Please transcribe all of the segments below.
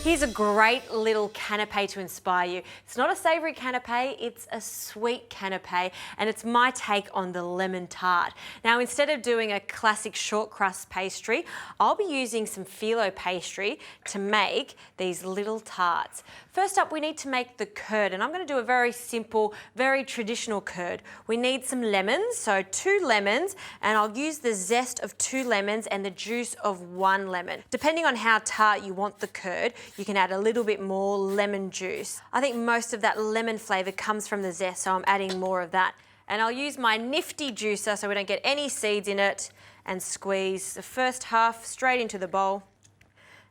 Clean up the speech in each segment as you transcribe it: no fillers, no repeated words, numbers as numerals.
Here's a great little canapé to inspire you. It's not a savoury canapé, it's a sweet canapé, and it's my take on the lemon tart. Now, instead of doing a classic short crust pastry, I'll be using some phyllo pastry to make these little tarts. First up, we need to make the curd, and I'm going to do a very simple, very traditional curd. We need some lemons, so 2 lemons, and I'll use the zest of 2 lemons and the juice of 1 lemon. Depending on how tart you want the curd, you can add a little bit more lemon juice. I think most of that lemon flavour comes from the zest, so I'm adding more of that. And I'll use my nifty juicer so we don't get any seeds in it, and squeeze the first half straight into the bowl.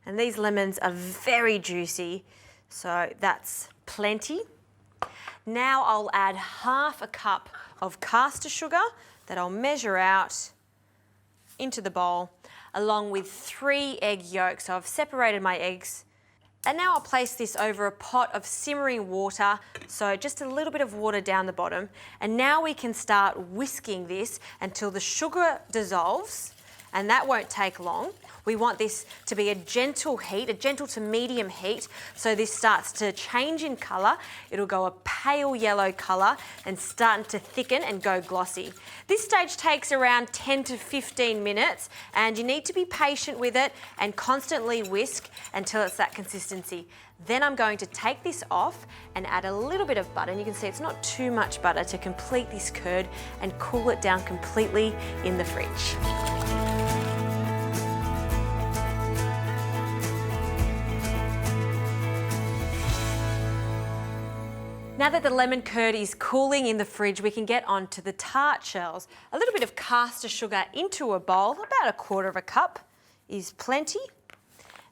And these lemons are very juicy, so that's plenty. Now I'll add half a cup of castor sugar that I'll measure out into the bowl, along with 3 egg yolks. So I've separated my eggs. And now I'll place this over a pot of simmering water, so just a little bit of water down the bottom. And now we can start whisking this until the sugar dissolves, and that won't take long. We want this to be a gentle heat, a gentle to medium heat, so this starts to change in colour. It'll go a pale yellow colour and starting to thicken and go glossy. This stage takes around 10 to 15 minutes, and you need to be patient with it and constantly whisk until it's that consistency. Then I'm going to take this off and add a little bit of butter, and you can see it's not too much butter to complete this curd, and cool it down completely in the fridge. Now that the lemon curd is cooling in the fridge, we can get on to the tart shells. A little bit of castor sugar into a bowl, about 1/4 cup is plenty.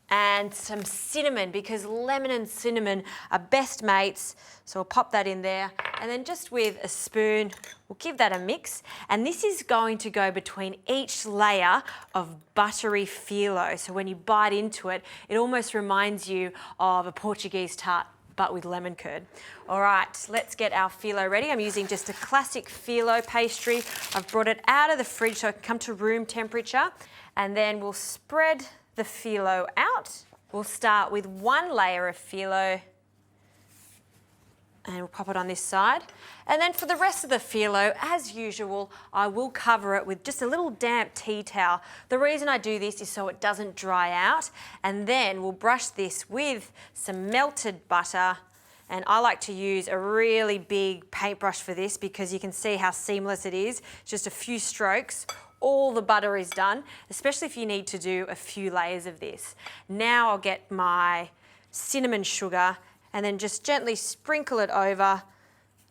And some cinnamon, because lemon and cinnamon are best mates. So we'll pop that in there. And then just with a spoon, we'll give that a mix. And this is going to go between each layer of buttery phyllo. So when you bite into it, it almost reminds you of a Portuguese tart, but with lemon curd. All right, let's get our phyllo ready. I'm using just a classic phyllo pastry. I've brought it out of the fridge so it can come to room temperature. And then we'll spread the phyllo out. We'll start with 1 layer of phyllo, and we'll pop it on this side. And then for the rest of the phyllo, as usual, I will cover it with just a little damp tea towel. The reason I do this is so it doesn't dry out. And then we'll brush this with some melted butter. And I like to use a really big paintbrush for this because you can see how seamless it is. Just a few strokes. All the butter is done, especially if you need to do a few layers of this. Now I'll get my cinnamon sugar and then just gently sprinkle it over.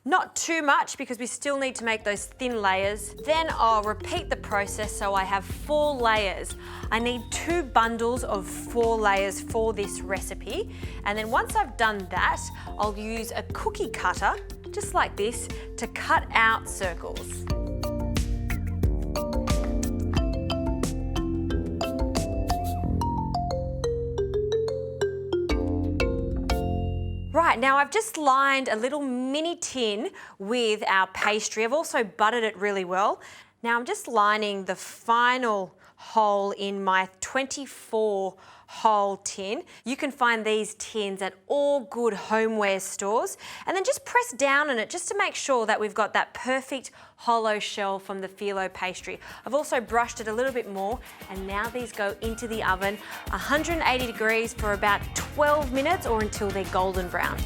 Not too much because we still need to make those thin layers. Then I'll repeat the process so I have 4 layers. I need 2 bundles of 4 layers for this recipe. And then once I've done that, I'll use a cookie cutter, just like this, to cut out circles. Right, now I've just lined a little mini tin with our pastry. I've also buttered it really well. Now I'm just lining the final hole in my 24 hole tin. You can find these tins at all good homeware stores, and then just press down on it just to make sure that we've got that perfect hollow shell from the phyllo pastry. I've also brushed it a little bit more, and now these go into the oven 180 degrees for about 12 minutes or until they're golden brown.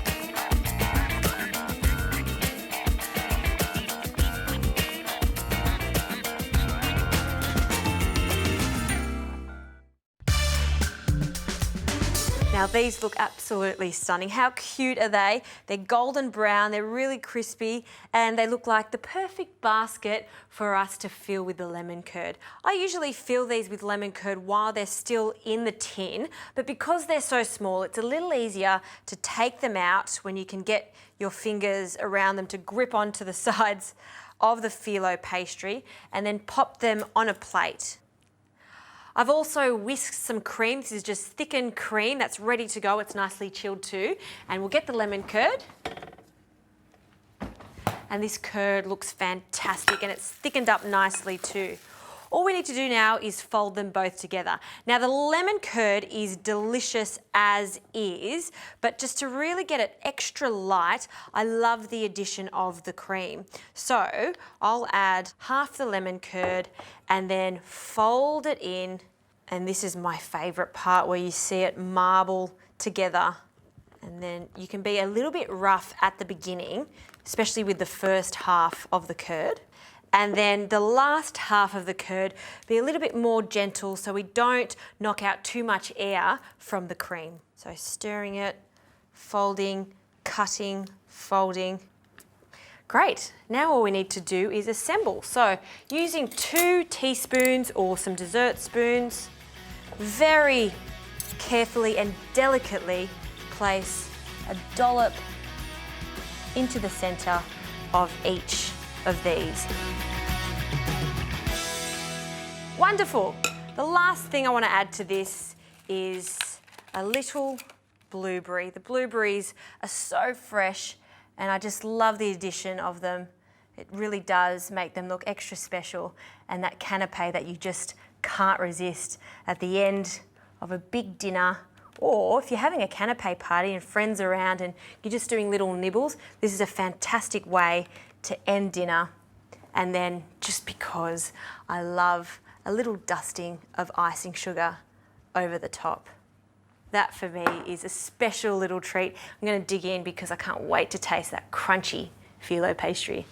Now these look absolutely stunning. How cute are they? They're golden brown, they're really crispy, and they look like the perfect basket for us to fill with the lemon curd. I usually fill these with lemon curd while they're still in the tin, but because they're so small, it's a little easier to take them out when you can get your fingers around them to grip onto the sides of the phyllo pastry and then pop them on a plate. I've also whisked some cream. This is just thickened cream that's ready to go. It's nicely chilled too. And we'll get the lemon curd. And this curd looks fantastic and it's thickened up nicely too. All we need to do now is fold them both together. Now the lemon curd is delicious as is, but just to really get it extra light, I love the addition of the cream. So I'll add half the lemon curd and then fold it in. And this is my favorite part where you see it marble together. And then you can be a little bit rough at the beginning, especially with the first half of the curd. And then the last half of the curd, be a little bit more gentle so we don't knock out too much air from the cream. So stirring it, folding, cutting, folding. Great, now all we need to do is assemble. So using 2 teaspoons or some dessert spoons, very carefully and delicately place a dollop into the center of each of these. Wonderful. The last thing I want to add to this is a little blueberry. The blueberries are so fresh and I just love the addition of them. It really does make them look extra special, and that canapé that you just can't resist at the end of a big dinner. Or if you're having a canapé party and friends around and you're just doing little nibbles, this is a fantastic way to end dinner. And then just because I love a little dusting of icing sugar over the top. That for me is a special little treat. I'm going to dig in because I can't wait to taste that crunchy phyllo pastry.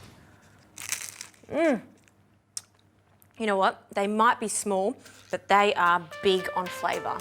You know what? They might be small, but they are big on flavour.